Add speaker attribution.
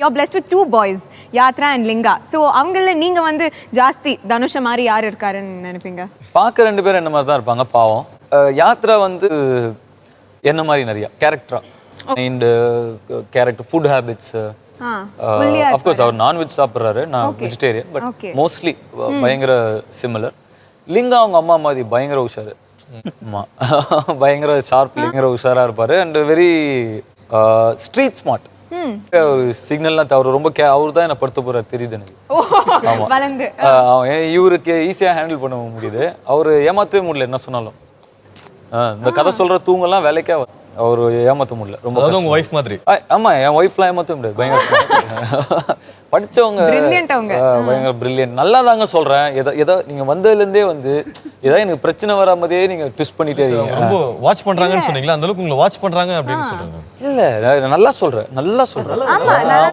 Speaker 1: You're blessed with 2 boys, Yatra and Linga. So அவங்கள நீங்க வந்து ஜாஸ்தி தனுஷ மாதிரி யார் இருக்காருன்னு நினைப்பீங்க?
Speaker 2: பார்க்க ரெண்டு பேரும் என்ன மாதிரி தான் இருப்பாங்க பாவம். யாத்ரா வந்து என்ன மாதிரி நிறைய கேரக்டரா and character food habits of course அவர் நான்வெஜ் சாப்பிடுறாரு, நான் வெஜிடேரியன், பட் மோஸ்ட்லி பயங்கர சிமிலர். லிங்கா அவங்க அம்மா மாதிரி பயங்கர உஷாரு, அம்மா பயங்கர ஷார்ப், பயங்கர உஷாரா இருப்பாரு அண்ட் வெரி ஸ்ட்ரீட் ஸ்மார்ட். ஒரு சிக்னல்லாம் அவர் ரொம்ப அவர் தான் என்ன படுத்த போறாரு தெரியுது எனக்கு. இவருக்கு ஈஸியா ஹேண்டில் பண்ண முடியுது, அவரு ஏமாத்தவே முடியல என்ன சொன்னாலும். இந்த கதை சொல்ற தூங்கெல்லாம் வேலைக்கே அவரு ஏமாத்த முடியல. ரொம்ப
Speaker 3: உங்க வைஃப் மாதிரி.
Speaker 2: ஆமா, என் ஒய்ஃப்லாம் ஏமாத்த முடியாது, பயங்கர படிச்சவங்க, பயங்கர பிரில்லியன்ட். நல்லா தாங்க சொல்றேன். ஏதோ நீங்க வந்ததுல இருந்தே வந்து ஏதாவது எனக்கு பிரச்சனை வராமதே நீங்க ட்விஸ்ட் பண்ணிட்டே இருக்கீங்க.
Speaker 3: ரொம்ப வாட்ச் பண்றாங்கன்னு சொன்னீங்களா, அந்த அளவுக்கு உங்களை வாட்ச் பண்றாங்க அப்படின்னு சொல்றாங்க.
Speaker 2: இல்ல நல்லா சொல்றேன்.